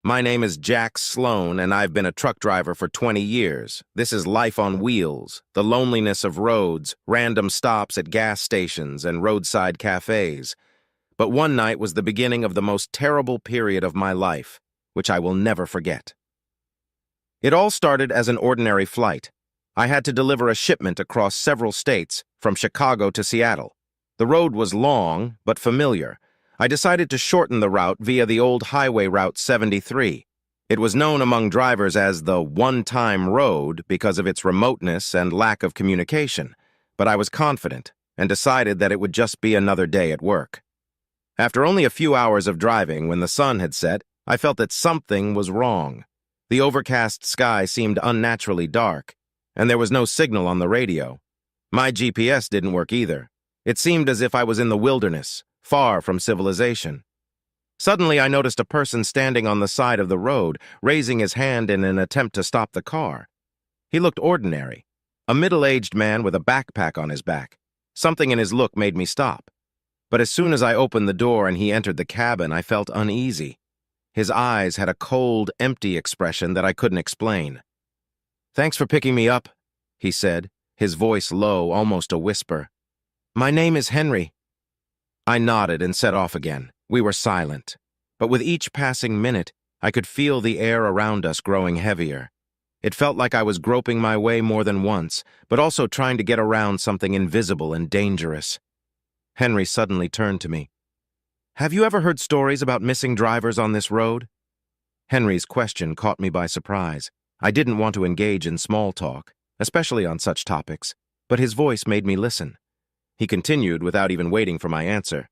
My name is Jack Sloan, and I've been a truck driver for 20 years. This is life on wheels, the loneliness of roads, random stops at gas stations and roadside cafes. But one night was the beginning of the most terrible period of my life, which I will never forget. It all started as an ordinary flight. I had to deliver a shipment across several states, from Chicago to Seattle. The road was long, but familiar. I decided to shorten the route via the old highway route 73. It was known among drivers as the one-time road because of its remoteness and lack of communication, but I was confident and decided that it would just be another day at work. After only a few hours of driving, when the sun had set, I felt that something was wrong. The overcast sky seemed unnaturally dark, and there was no signal on the radio. My GPS didn't work either. It seemed as if I was in the wilderness, far from civilization. Suddenly, I noticed a person standing on the side of the road, raising his hand in an attempt to stop the car. He looked ordinary, a middle-aged man with a backpack on his back. Something in his look made me stop. But as soon as I opened the door and he entered the cabin, I felt uneasy. His eyes had a cold, empty expression that I couldn't explain. "Thanks for picking me up," he said, his voice low, almost a whisper. "My name is Henry." I nodded and set off again. We were silent. But with each passing minute, I could feel the air around us growing heavier. It felt like I was groping my way more than once, but also trying to get around something invisible and dangerous. Henry suddenly turned to me. "Have you ever heard stories about missing drivers on this road?" Henry's question caught me by surprise. I didn't want to engage in small talk, especially on such topics, but his voice made me listen. He continued without even waiting for my answer.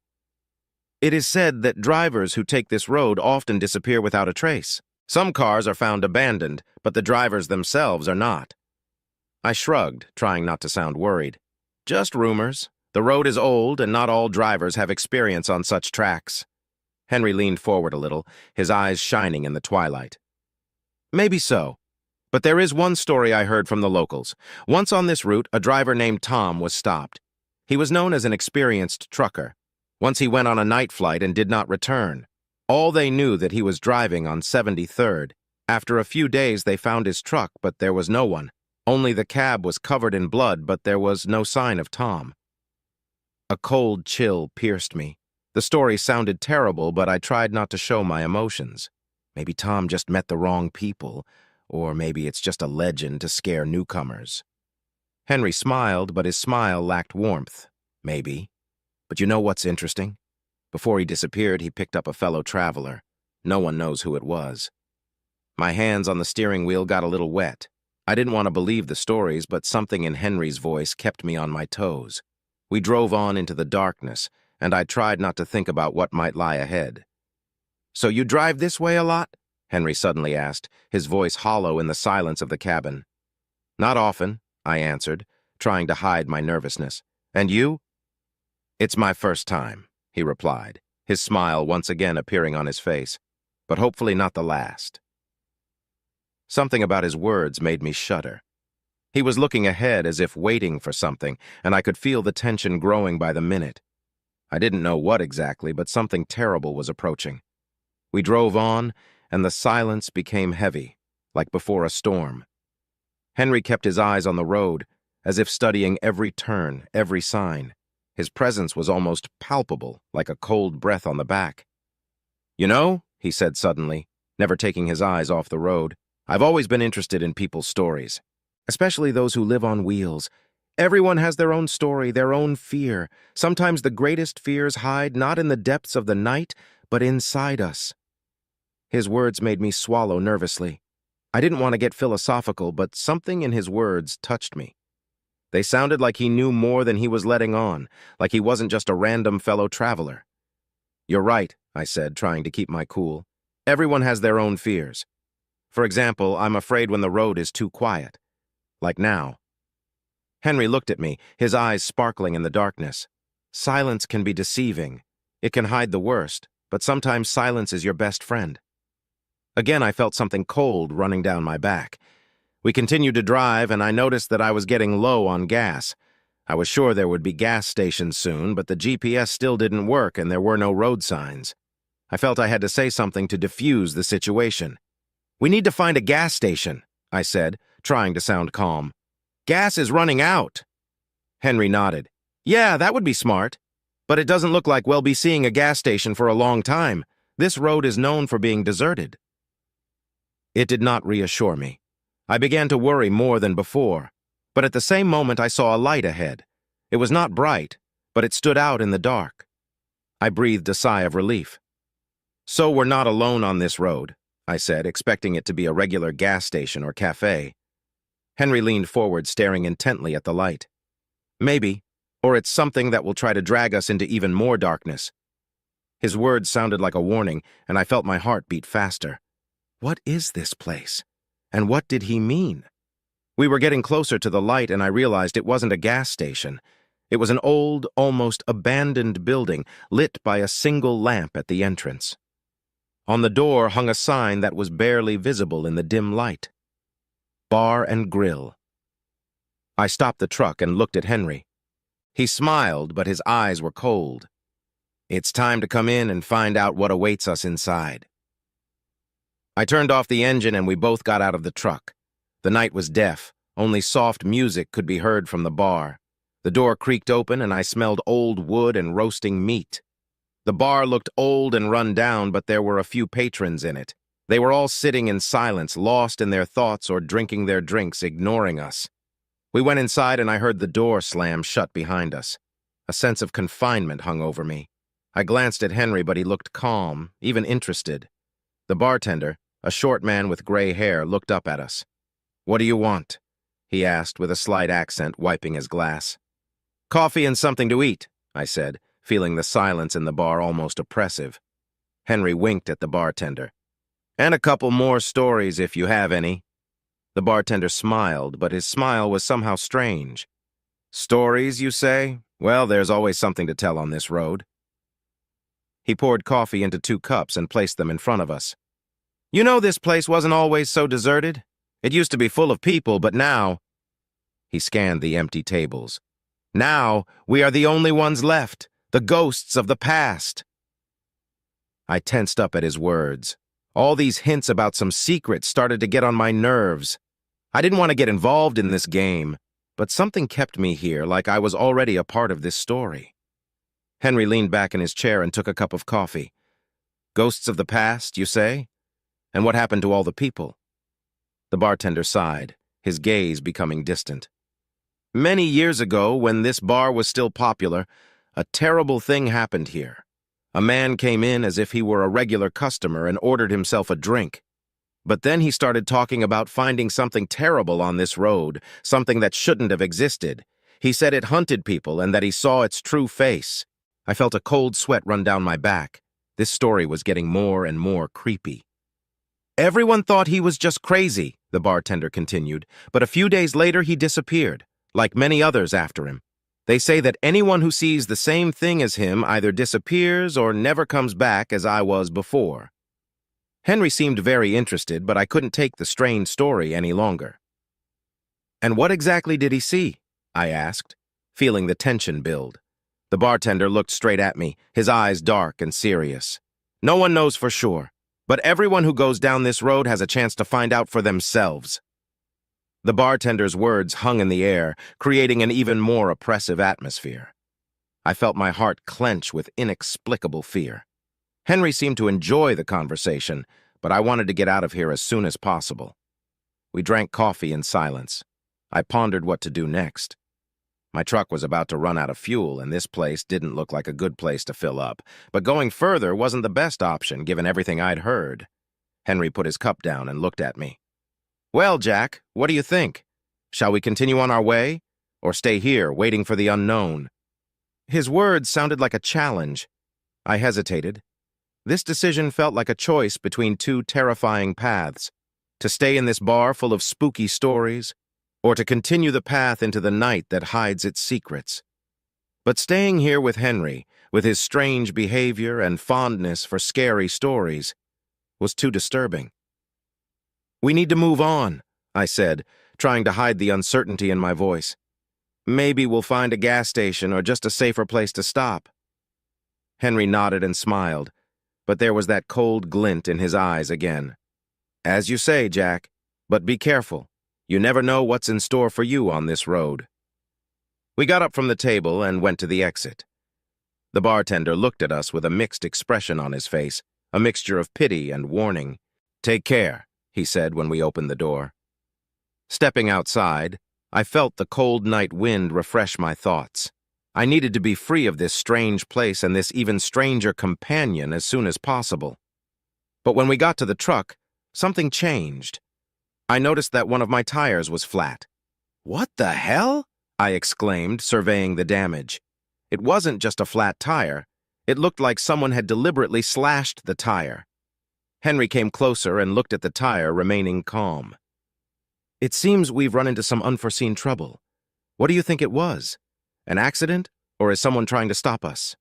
"It is said that drivers who take this road often disappear without a trace. Some cars are found abandoned, but the drivers themselves are not." I shrugged, trying not to sound worried. "Just rumors. The road is old, and not all drivers have experience on such tracks." Henry leaned forward a little, his eyes shining in the twilight. "Maybe so. But there is one story I heard from the locals. Once on this route, a driver named Tom was stopped. He was known as an experienced trucker. Once he went on a night flight and did not return. All they knew that he was driving on 73rd. After a few days, they found his truck, but there was no one. Only the cab was covered in blood, but there was no sign of Tom." A cold chill pierced me. The story sounded terrible, but I tried not to show my emotions. Maybe Tom just met the wrong people, or maybe it's just a legend to scare newcomers. Henry smiled, but his smile lacked warmth. Maybe. But you know what's interesting? Before he disappeared, he picked up a fellow traveler. No one knows who it was. My hands on the steering wheel got a little wet. I didn't want to believe the stories, but something in Henry's voice kept me on my toes. We drove on into the darkness, and I tried not to think about what might lie ahead. "So you drive this way a lot?" Henry suddenly asked, his voice hollow in the silence of the cabin. "Not often," I answered, trying to hide my nervousness. "And you?" "It's my first time," he replied, his smile once again appearing on his face, "but hopefully not the last." Something about his words made me shudder. He was looking ahead as if waiting for something, and I could feel the tension growing by the minute. I didn't know what exactly, but something terrible was approaching. We drove on, and the silence became heavy, like before a storm. Henry kept his eyes on the road, as if studying every turn, every sign. His presence was almost palpable, like a cold breath on the back. "You know," he said suddenly, never taking his eyes off the road, "I've always been interested in people's stories, especially those who live on wheels. Everyone has their own story, their own fear. Sometimes the greatest fears hide not in the depths of the night, but inside us." His words made me swallow nervously. I didn't want to get philosophical, but something in his words touched me. They sounded like he knew more than he was letting on, like he wasn't just a random fellow traveler. "You're right," I said, trying to keep my cool. "Everyone has their own fears. For example, I'm afraid when the road is too quiet. Like now." Henry looked at me, his eyes sparkling in the darkness. "Silence can be deceiving. It can hide the worst, but sometimes silence is your best friend." Again, I felt something cold running down my back. We continued to drive, and I noticed that I was getting low on gas. I was sure there would be gas stations soon, but the GPS still didn't work and there were no road signs. I felt I had to say something to diffuse the situation. "We need to find a gas station," I said, trying to sound calm. "Gas is running out." Henry nodded. "Yeah, that would be smart. But it doesn't look like we'll be seeing a gas station for a long time. This road is known for being deserted." It did not reassure me. I began to worry more than before. But at the same moment I saw a light ahead. It was not bright, but it stood out in the dark. I breathed a sigh of relief. "So we're not alone on this road," I said, expecting it to be a regular gas station or cafe. Henry leaned forward, staring intently at the light. "Maybe, or it's something that will try to drag us into even more darkness." His words sounded like a warning, and I felt my heart beat faster. What is this place? And what did he mean? We were getting closer to the light, and I realized it wasn't a gas station. It was an old, almost abandoned building, lit by a single lamp at the entrance. On the door hung a sign that was barely visible in the dim light. Bar and Grill. I stopped the truck and looked at Henry. He smiled, but his eyes were cold. "It's time to come in and find out what awaits us inside." I turned off the engine and we both got out of the truck. The night was deaf. Only soft music could be heard from the bar. The door creaked open and I smelled old wood and roasting meat. The bar looked old and run down, but there were a few patrons in it. They were all sitting in silence, lost in their thoughts or drinking their drinks, ignoring us. We went inside and I heard the door slam shut behind us. A sense of confinement hung over me. I glanced at Henry, but he looked calm, even interested. The bartender, a short man with gray hair, looked up at us. "What do you want?" he asked with a slight accent, wiping his glass. "Coffee and something to eat," I said, feeling the silence in the bar almost oppressive. Henry winked at the bartender. "And a couple more stories if you have any." The bartender smiled, but his smile was somehow strange. "Stories, you say? Well, there's always something to tell on this road." He poured coffee into 2 cups and placed them in front of us. "You know this place wasn't always so deserted? It used to be full of people, but now—" He scanned the empty tables. "Now, we are the only ones left, the ghosts of the past." I tensed up at his words. All these hints about some secrets started to get on my nerves. I didn't want to get involved in this game, but something kept me here, like I was already a part of this story. Henry leaned back in his chair and took a cup of coffee. "Ghosts of the past, you say? And what happened to all the people?" The bartender sighed, his gaze becoming distant. "Many years ago, when this bar was still popular, a terrible thing happened here. A man came in as if he were a regular customer and ordered himself a drink. But then he started talking about finding something terrible on this road, something that shouldn't have existed. He said it hunted people and that he saw its true face." I felt a cold sweat run down my back. This story was getting more and more creepy. "Everyone thought he was just crazy," the bartender continued, "but a few days later he disappeared, like many others after him. They say that anyone who sees the same thing as him either disappears or never comes back, as I was before." Henry seemed very interested, but I couldn't take the strange story any longer. "And what exactly did he see?" I asked, feeling the tension build. The bartender looked straight at me, his eyes dark and serious. "No one knows for sure, but everyone who goes down this road has a chance to find out for themselves." The bartender's words hung in the air, creating an even more oppressive atmosphere. I felt my heart clench with inexplicable fear. Henry seemed to enjoy the conversation, but I wanted to get out of here as soon as possible. We drank coffee in silence. I pondered what to do next. My truck was about to run out of fuel, and this place didn't look like a good place to fill up, but going further wasn't the best option given everything I'd heard. Henry put his cup down and looked at me. "Well, Jack, what do you think? Shall we continue on our way, or stay here, waiting for the unknown?" His words sounded like a challenge. I hesitated. This decision felt like a choice between 2 terrifying paths: to stay in this bar full of spooky stories, or to continue the path into the night that hides its secrets. But staying here with Henry, with his strange behavior and fondness for scary stories, was too disturbing. "We need to move on," I said, trying to hide the uncertainty in my voice. "Maybe we'll find a gas station or just a safer place to stop." Henry nodded and smiled, but there was that cold glint in his eyes again. "As you say, Jack, but be careful. You never know what's in store for you on this road." We got up from the table and went to the exit. The bartender looked at us with a mixed expression on his face, a mixture of pity and warning. "Take care," he said when we opened the door. Stepping outside, I felt the cold night wind refresh my thoughts. I needed to be free of this strange place and this even stranger companion as soon as possible. But when we got to the truck, something changed. I noticed that one of my tires was flat. "What the hell?" I exclaimed, surveying the damage. It wasn't just a flat tire. It looked like someone had deliberately slashed the tire. Henry came closer and looked at the tire, remaining calm. "It seems we've run into some unforeseen trouble. What do you think it was? An accident, or is someone trying to stop us?"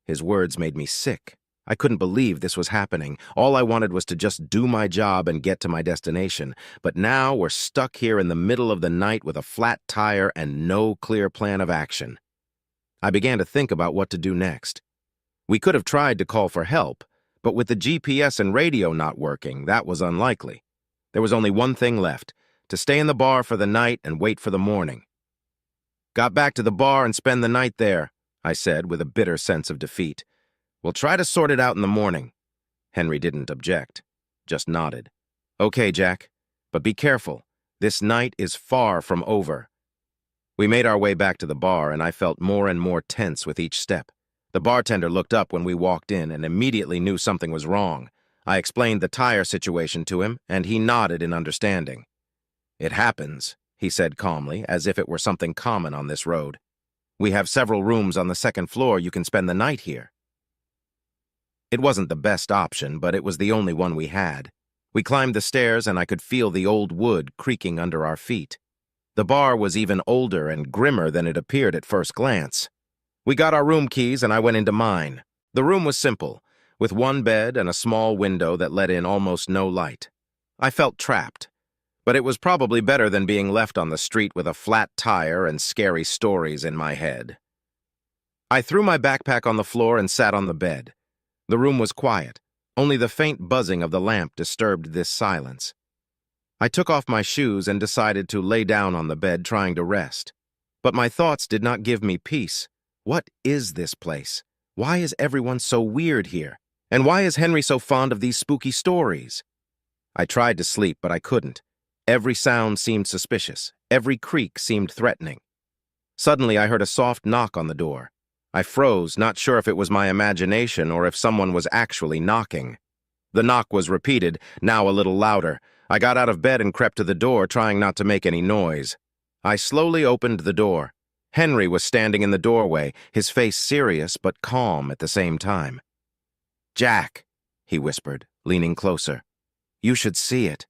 His words made me sick. I couldn't believe this was happening. All I wanted was to just do my job and get to my destination. But now we're stuck here in the middle of the night with a flat tire and no clear plan of action. I began to think about what to do next. We could have tried to call for help, but with the GPS and radio not working, that was unlikely. There was only one thing left: to stay in the bar for the night and wait for the morning. "Got back to the bar and spend the night there," I said with a bitter sense of defeat. "We'll try to sort it out in the morning." Henry didn't object, just nodded. "Okay, Jack, but be careful. This night is far from over." We made our way back to the bar, and I felt more and more tense with each step. The bartender looked up when we walked in and immediately knew something was wrong. I explained the tire situation to him, and he nodded in understanding. "It happens," he said calmly, as if it were something common on this road. "We have several rooms on the second floor. You can spend the night here." It wasn't the best option, but it was the only one we had. We climbed the stairs, and I could feel the old wood creaking under our feet. The bar was even older and grimmer than it appeared at first glance. We got our room keys, and I went into mine. The room was simple, with one bed and a small window that let in almost no light. I felt trapped, but it was probably better than being left on the street with a flat tire and scary stories in my head. I threw my backpack on the floor and sat on the bed. The room was quiet. Only the faint buzzing of the lamp disturbed this silence. I took off my shoes and decided to lay down on the bed, trying to rest. But my thoughts did not give me peace. What is this place? Why is everyone so weird here? And why is Henry so fond of these spooky stories? I tried to sleep, but I couldn't. Every sound seemed suspicious. Every creak seemed threatening. Suddenly, I heard a soft knock on the door. I froze, not sure if it was my imagination or if someone was actually knocking. The knock was repeated, now a little louder. I got out of bed and crept to the door, trying not to make any noise. I slowly opened the door. Henry was standing in the doorway, his face serious but calm at the same time. "Jack," he whispered, leaning closer. "You should see it.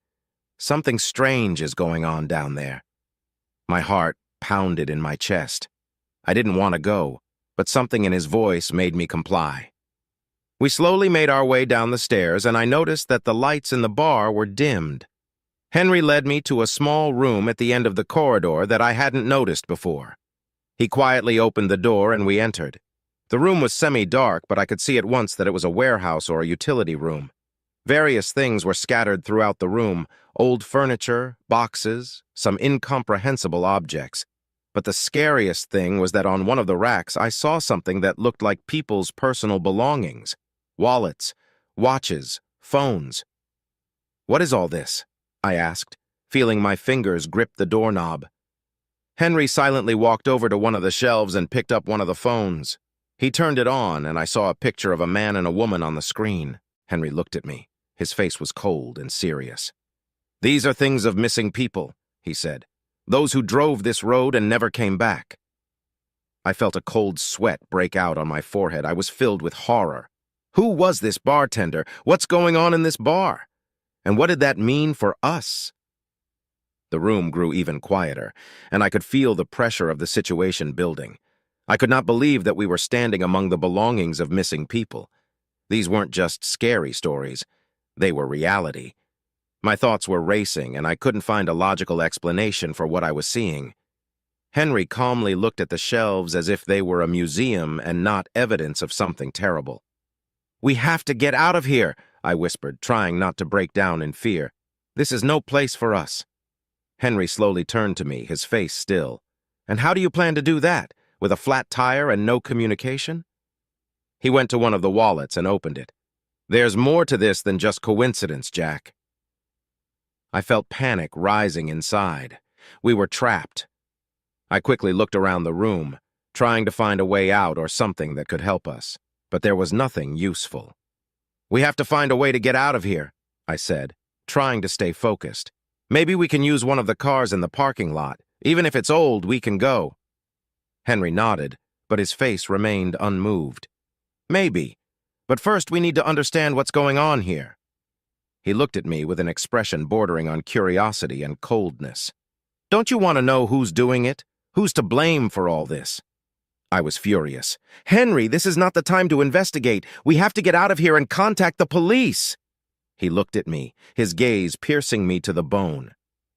Something strange is going on down there." My heart pounded in my chest. I didn't want to go, but something in his voice made me comply. We slowly made our way down the stairs, and I noticed that the lights in the bar were dimmed. Henry led me to a small room at the end of the corridor that I hadn't noticed before. He quietly opened the door, and we entered. The room was semi-dark, but I could see at once that it was a warehouse or a utility room. Various things were scattered throughout the room: old furniture, boxes, some incomprehensible objects. But the scariest thing was that on one of the racks I saw something that looked like people's personal belongings: wallets, watches, phones. "What is all this?" I asked, feeling my fingers grip the doorknob. Henry silently walked over to one of the shelves and picked up one of the phones. He turned it on, and I saw a picture of a man and a woman on the screen. Henry looked at me. His face was cold and serious. "These are things of missing people," he said. "Those who drove this road and never came back." I felt a cold sweat break out on my forehead. I was filled with horror. Who was this bartender? What's going on in this bar? And what did that mean for us? The room grew even quieter, and I could feel the pressure of the situation building. I could not believe that we were standing among the belongings of missing people. These weren't just scary stories. They were reality. My thoughts were racing, and I couldn't find a logical explanation for what I was seeing. Henry calmly looked at the shelves as if they were a museum and not evidence of something terrible. "We have to get out of here," I whispered, trying not to break down in fear. "This is no place for us." Henry slowly turned to me, his face still. "And how do you plan to do that? With a flat tire and no communication?" He went to one of the wallets and opened it. "There's more to this than just coincidence, Jack." I felt panic rising inside. We were trapped. I quickly looked around the room, trying to find a way out or something that could help us, but there was nothing useful. "We have to find a way to get out of here," I said, trying to stay focused. "Maybe we can use one of the cars in the parking lot. Even if it's old, we can go." Henry nodded, but his face remained unmoved. "Maybe, but first we need to understand what's going on here." He looked at me with an expression bordering on curiosity and coldness. "Don't you want to know who's doing it? Who's to blame for all this?" I was furious. "Henry, this is not the time to investigate. We have to get out of here and contact the police." He looked at me, his gaze piercing me to the bone.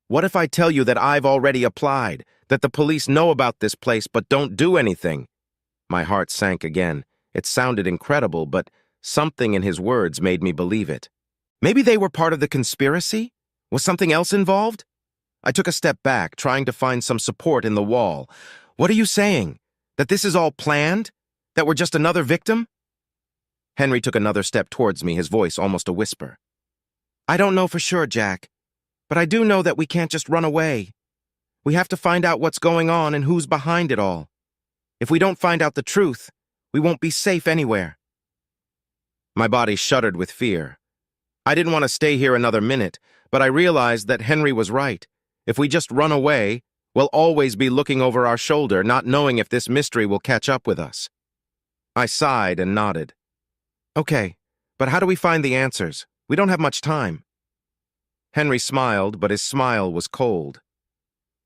"What if I tell you that I've already applied, that the police know about this place but don't do anything?" My heart sank again. It sounded incredible, but something in his words made me believe it. Maybe they were part of the conspiracy? Was something else involved? I took a step back, trying to find some support in the wall. "What are you saying? That this is all planned? That we're just another victim?" Henry took another step towards me, his voice almost a whisper. "I don't know for sure, Jack, but I do know that we can't just run away. We have to find out what's going on and who's behind it all. If we don't find out the truth, we won't be safe anywhere." My body shuddered with fear. I didn't want to stay here another minute, but I realized that Henry was right. If we just run away, we'll always be looking over our shoulder, not knowing if this mystery will catch up with us. I sighed and nodded. "Okay, but how do we find the answers? We don't have much time." Henry smiled, but his smile was cold.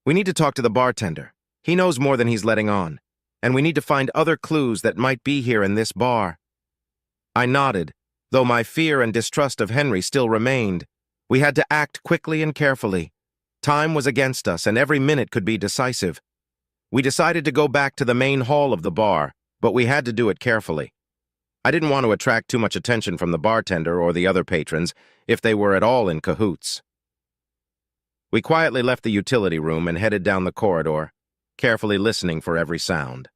"We need to talk to the bartender. He knows more than he's letting on. And we need to find other clues that might be here in this bar." I nodded, though my fear and distrust of Henry still remained. We had to act quickly and carefully. Time was against us, and every minute could be decisive. We decided to go back to the main hall of the bar, but we had to do it carefully. I didn't want to attract too much attention from the bartender or the other patrons, if they were at all in cahoots. We quietly left the utility room and headed down the corridor, carefully listening for every sound.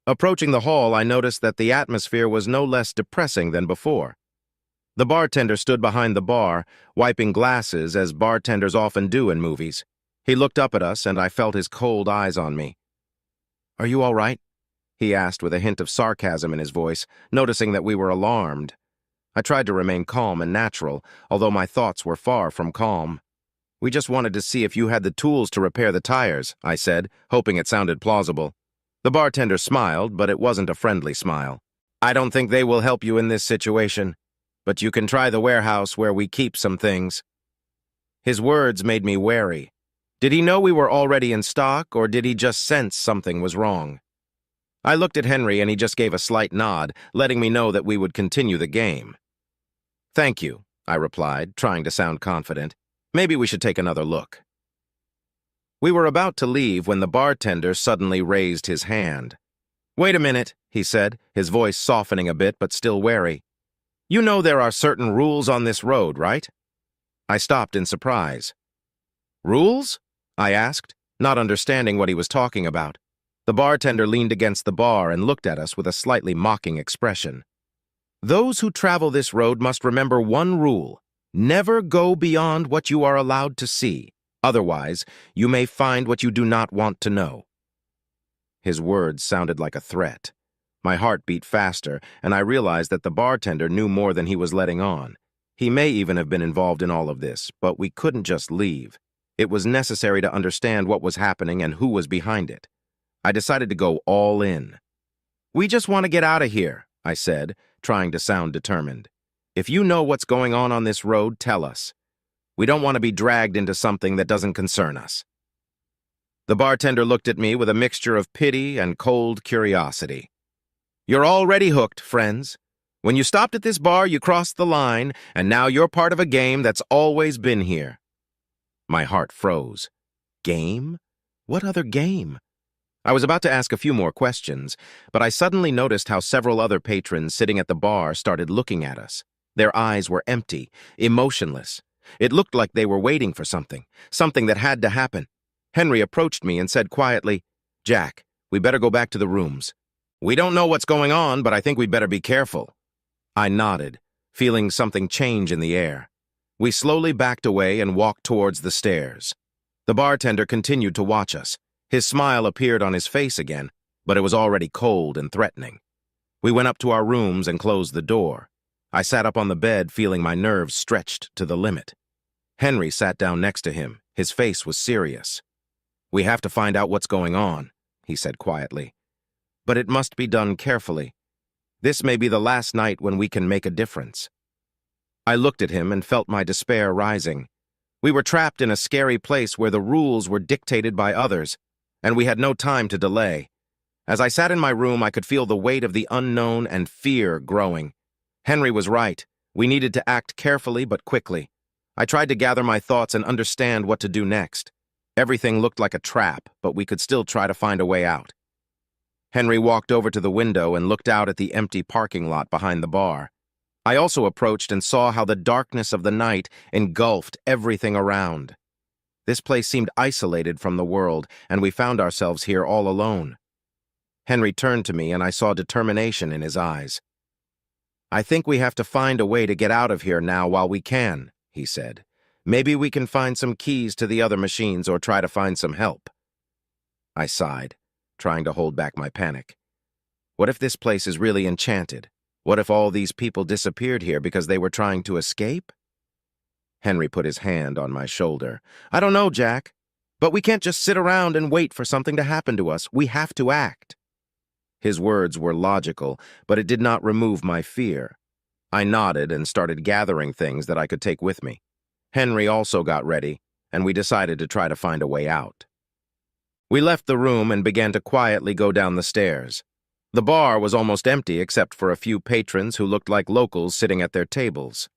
Approaching the hall, I noticed that the atmosphere was no less depressing than before. The bartender stood behind the bar, wiping glasses as bartenders often do in movies. He looked up at us, and I felt his cold eyes on me. "Are you all right?" he asked with a hint of sarcasm in his voice, noticing that we were alarmed. I tried to remain calm and natural, although my thoughts were far from calm. "We just wanted to see if you had the tools to repair the tires," I said, hoping it sounded plausible. The bartender smiled, but it wasn't a friendly smile. "I don't think they will help you in this situation, but you can try the warehouse where we keep some things." His words made me wary. Did he know we were already in stock, or did he just sense something was wrong? I looked at Henry, and he just gave a slight nod, letting me know that we would continue the game. "Thank you," I replied, trying to sound confident. "Maybe we should take another look." We were about to leave when the bartender suddenly raised his hand. "Wait a minute," he said, his voice softening a bit but still wary. "You know there are certain rules on this road, right?" I stopped in surprise. "Rules?" I asked, not understanding what he was talking about. The bartender leaned against the bar and looked at us with a slightly mocking expression. "Those who travel this road must remember one rule: never go beyond what you are allowed to see. Otherwise, you may find what you do not want to know." His words sounded like a threat. My heart beat faster, and I realized that the bartender knew more than he was letting on. He may even have been involved in all of this, but we couldn't just leave. It was necessary to understand what was happening and who was behind it. I decided to go all in. "We just want to get out of here," I said, trying to sound determined. "If you know what's going on this road, tell us. We don't want to be dragged into something that doesn't concern us." The bartender looked at me with a mixture of pity and cold curiosity. "You're already hooked, friends. When you stopped at this bar, you crossed the line, and now you're part of a game that's always been here." My heart froze. Game? What other game? I was about to ask a few more questions, but I suddenly noticed how several other patrons sitting at the bar started looking at us. Their eyes were empty, emotionless. It looked like they were waiting for something that had to happen. Henry approached me and said quietly, "Jack, we better go back to the rooms. We don't know what's going on, but I think we'd better be careful." I nodded, feeling something change in the air. We slowly backed away and walked towards the stairs. The bartender continued to watch us. His smile appeared on his face again, but it was already cold and threatening. We went up to our rooms and closed the door. I sat up on the bed, feeling my nerves stretched to the limit. Henry sat down next to him. His face was serious. "We have to find out what's going on," he said quietly. "But it must be done carefully. This may be the last night when we can make a difference." I looked at him and felt my despair rising. We were trapped in a scary place where the rules were dictated by others, and we had no time to delay. As I sat in my room, I could feel the weight of the unknown and fear growing. Henry was right. We needed to act carefully but quickly. I tried to gather my thoughts and understand what to do next. Everything looked like a trap, but we could still try to find a way out. Henry walked over to the window and looked out at the empty parking lot behind the bar. I also approached and saw how the darkness of the night engulfed everything around. This place seemed isolated from the world, and we found ourselves here all alone. Henry turned to me, and I saw determination in his eyes. "I think we have to find a way to get out of here now while we can," he said. "Maybe we can find some keys to the other machines or try to find some help." I sighed, trying to hold back my panic. What if this place is really enchanted? What if all these people disappeared here because they were trying to escape? Henry put his hand on my shoulder. "I don't know, Jack, but we can't just sit around and wait for something to happen to us. We have to act." His words were logical, but it did not remove my fear. I nodded and started gathering things that I could take with me. Henry also got ready, and we decided to try to find a way out. We left the room and began to quietly go down the stairs. The bar was almost empty except for a few patrons who looked like locals sitting at their tables.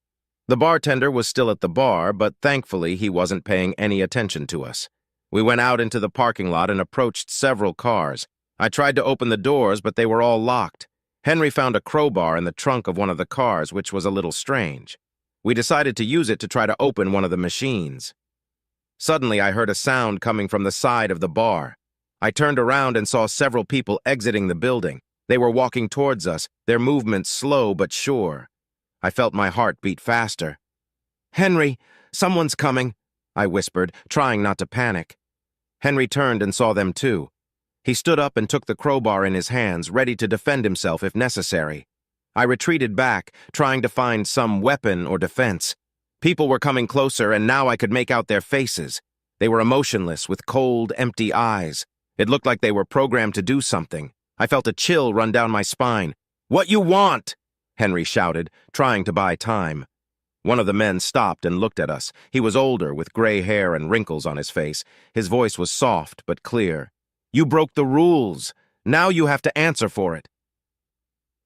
The bartender was still at the bar, but thankfully he wasn't paying any attention to us. We went out into the parking lot and approached several cars. I tried to open the doors, but they were all locked. Henry found a crowbar in the trunk of one of the cars, which was a little strange. We decided to use it to try to open one of the machines. Suddenly, I heard a sound coming from the side of the bar. I turned around and saw several people exiting the building. They were walking towards us, their movements slow but sure. I felt my heart beat faster. "Henry, someone's coming," I whispered, trying not to panic. Henry turned and saw them too. He stood up and took the crowbar in his hands, ready to defend himself if necessary. I retreated back, trying to find some weapon or defense. People were coming closer, and now I could make out their faces. They were emotionless, with cold, empty eyes. It looked like they were programmed to do something. I felt a chill run down my spine. "What you want?" Henry shouted, trying to buy time. One of the men stopped and looked at us. He was older, with gray hair and wrinkles on his face. His voice was soft but clear. "You broke the rules. Now you have to answer for it."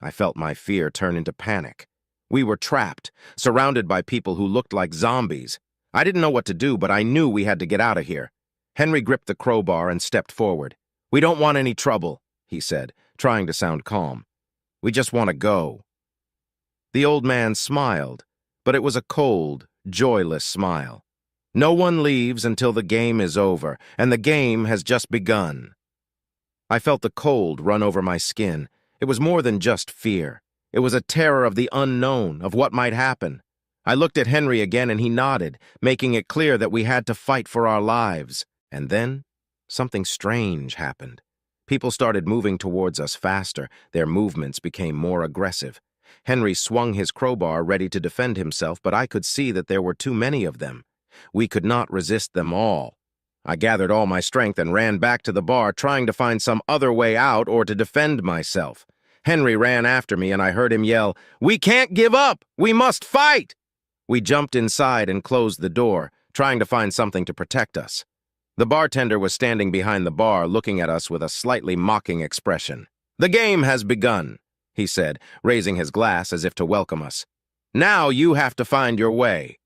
I felt my fear turn into panic. We were trapped, surrounded by people who looked like zombies. I didn't know what to do, but I knew we had to get out of here. Henry gripped the crowbar and stepped forward. "We don't want any trouble," he said, trying to sound calm. "We just want to go." The old man smiled, but it was a cold, joyless smile. "No one leaves until the game is over, and the game has just begun." I felt the cold run over my skin. It was more than just fear. It was a terror of the unknown, of what might happen. I looked at Henry again and he nodded, making it clear that we had to fight for our lives. And then, something strange happened. People started moving towards us faster. Their movements became more aggressive. Henry swung his crowbar, ready to defend himself, but I could see that there were too many of them. We could not resist them all. I gathered all my strength and ran back to the bar, trying to find some other way out or to defend myself. Henry ran after me, and I heard him yell, "We can't give up! We must fight!" We jumped inside and closed the door, trying to find something to protect us. The bartender was standing behind the bar, looking at us with a slightly mocking expression. "The game has begun," he said, raising his glass as if to welcome us. "Now you have to find your way."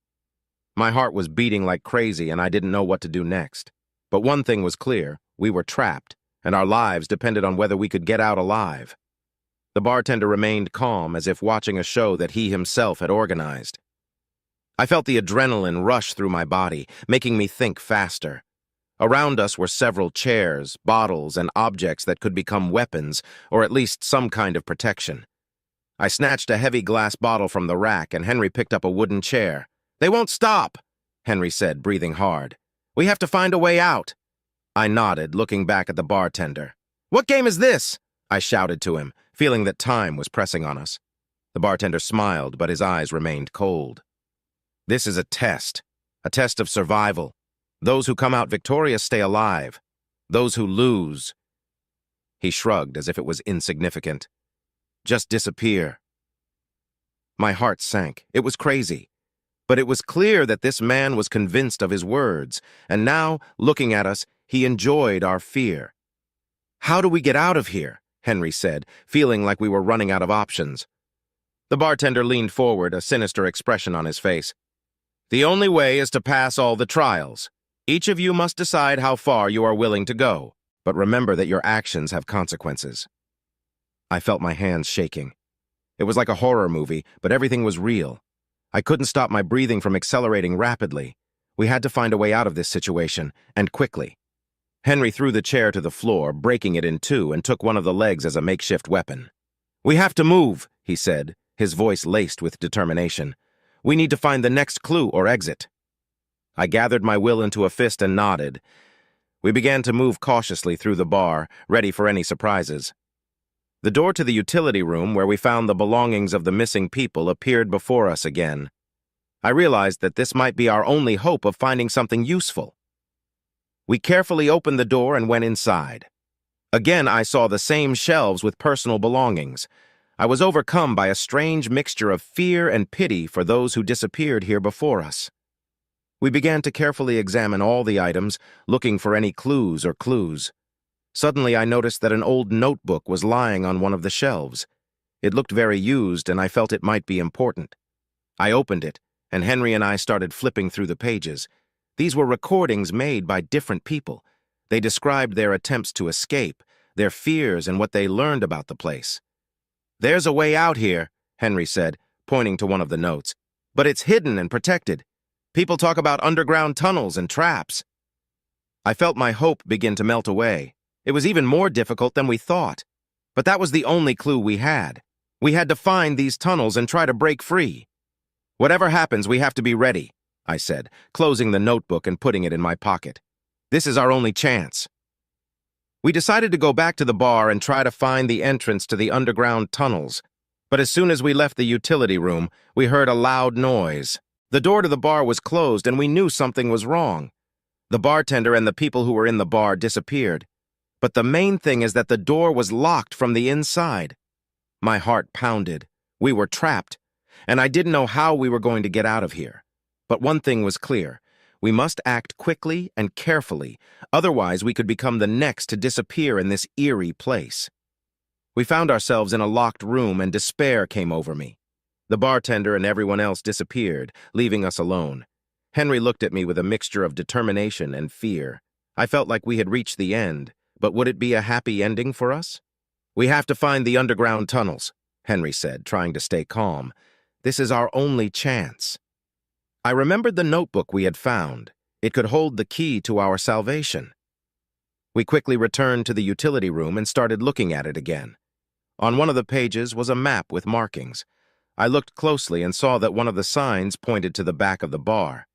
My heart was beating like crazy, and I didn't know what to do next. But one thing was clear: we were trapped. and our lives depended on whether we could get out alive. The bartender remained calm, as if watching a show that he himself had organized. I felt the adrenaline rush through my body, making me think faster. Around us were several chairs, bottles, and objects that could become weapons, or at least some kind of protection. I snatched a heavy glass bottle from the rack, and Henry picked up a wooden chair. "They won't stop," Henry said, breathing hard. "We have to find a way out." I nodded, looking back at the bartender. "What game is this?" I shouted to him, feeling that time was pressing on us. The bartender smiled, but his eyes remained cold. "This is a test of survival. Those who come out victorious stay alive. Those who lose—" He shrugged as if it was insignificant. "Just disappear." My heart sank. It was crazy. But it was clear that this man was convinced of his words, and now, looking at us, he enjoyed our fear. "How do we get out of here?" Henry said, feeling like we were running out of options. The bartender leaned forward, a sinister expression on his face. "The only way is to pass all the trials. Each of you must decide how far you are willing to go, but remember that your actions have consequences." I felt my hands shaking. It was like a horror movie, but everything was real. I couldn't stop my breathing from accelerating rapidly. We had to find a way out of this situation, and quickly. Henry threw the chair to the floor, breaking it in two, and took one of the legs as a makeshift weapon. "We have to move," he said, his voice laced with determination. "We need to find the next clue or exit." I gathered my will into a fist and nodded. We began to move cautiously through the bar, ready for any surprises. The door to the utility room, where we found the belongings of the missing people, appeared before us again. I realized that this might be our only hope of finding something useful. We carefully opened the door and went inside. Again, I saw the same shelves with personal belongings. I was overcome by a strange mixture of fear and pity for those who disappeared here before us. We began to carefully examine all the items, looking for any clues or clues. Suddenly, I noticed that an old notebook was lying on one of the shelves. It looked very used, and I felt it might be important. I opened it, and Henry and I started flipping through the pages. These were recordings made by different people. They described their attempts to escape, their fears, and what they learned about the place. "There's a way out here," Henry said, pointing to one of the notes. "But it's hidden and protected. People talk about underground tunnels and traps." I felt my hope begin to melt away. It was even more difficult than we thought. But that was the only clue we had. We had to find these tunnels and try to break free. "Whatever happens, we have to be ready," I said, closing the notebook and putting it in my pocket. "This is our only chance." We decided to go back to the bar and try to find the entrance to the underground tunnels. But as soon as we left the utility room, we heard a loud noise. The door to the bar was closed, and we knew something was wrong. The bartender and the people who were in the bar disappeared. But the main thing is that the door was locked from the inside. My heart pounded. We were trapped, and I didn't know how we were going to get out of here. But one thing was clear. We must act quickly and carefully, otherwise we could become the next to disappear in this eerie place. We found ourselves in a locked room, and despair came over me. The bartender and everyone else disappeared, leaving us alone. Henry looked at me with a mixture of determination and fear. I felt like we had reached the end, but would it be a happy ending for us? "We have to find the underground tunnels," Henry said, trying to stay calm. "This is our only chance." I remembered the notebook we had found. It could hold the key to our salvation. We quickly returned to the utility room and started looking at it again. On one of the pages was a map with markings. I looked closely and saw that one of the signs pointed to the back of the bar.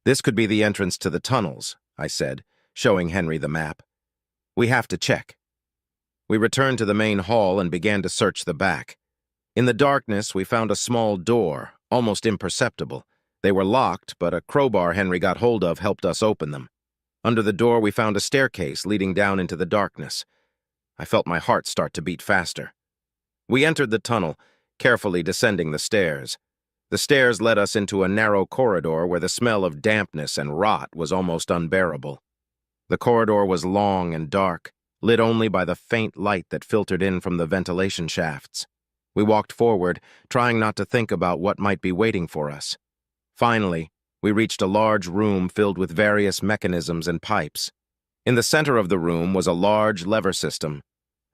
"This could be the entrance to the tunnels," I said, showing Henry the map. "We have to check." We returned to the main hall and began to search the back. In the darkness, we found a small door, almost imperceptible. They were locked, but a crowbar Henry got hold of helped us open them. Under the door, we found a staircase leading down into the darkness. I felt my heart start to beat faster. We entered the tunnel, carefully descending the stairs. The stairs led us into a narrow corridor where the smell of dampness and rot was almost unbearable. The corridor was long and dark, lit only by the faint light that filtered in from the ventilation shafts. We walked forward, trying not to think about what might be waiting for us. Finally, we reached a large room filled with various mechanisms and pipes. In the center of the room was a large lever system.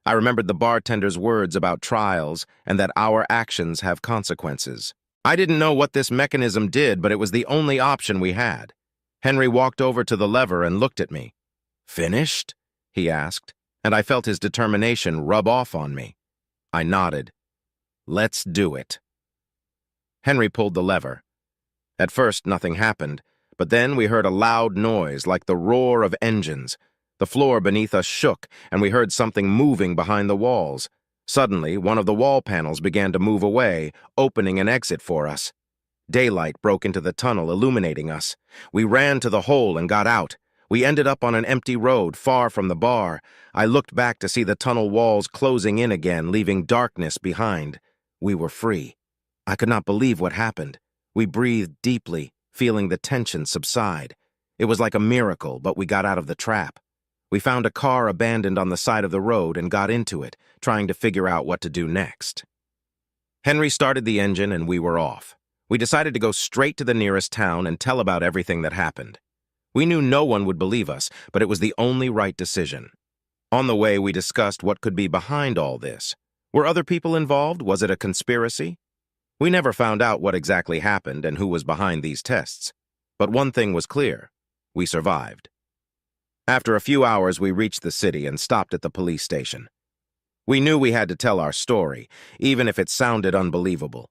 I remembered the bartender's words about trials and that our actions have consequences. I didn't know what this mechanism did, but it was the only option we had. Henry walked over to the lever and looked at me. "Finished?" he asked, and I felt his determination rub off on me. I nodded. "Let's do it." Henry pulled the lever. At first, nothing happened, but then we heard a loud noise like the roar of engines. The floor beneath us shook, and we heard something moving behind the walls. Suddenly, one of the wall panels began to move away, opening an exit for us. Daylight broke into the tunnel, illuminating us. We ran to the hole and got out. We ended up on an empty road, far from the bar. I looked back to see the tunnel walls closing in again, leaving darkness behind. We were free. I could not believe what happened. We breathed deeply, feeling the tension subside. It was like a miracle, but we got out of the trap. We found a car abandoned on the side of the road and got into it, trying to figure out what to do next. Henry started the engine and we were off. We decided to go straight to the nearest town and tell about everything that happened. We knew no one would believe us, but it was the only right decision. On the way, we discussed what could be behind all this. Were other people involved? Was it a conspiracy? We never found out what exactly happened and who was behind these tests. But one thing was clear. We survived. After a few hours, we reached the city and stopped at the police station. We knew we had to tell our story, even if it sounded unbelievable.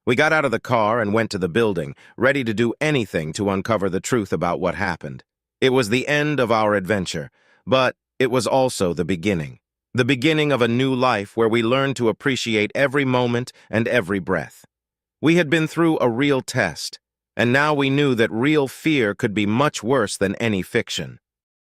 We got out of the car and went to the building, ready to do anything to uncover the truth about what happened. It was the end of our adventure, but it was also the beginning of a new life where we learned to appreciate every moment and every breath. We had been through a real test, and now we knew that real fear could be much worse than any fiction.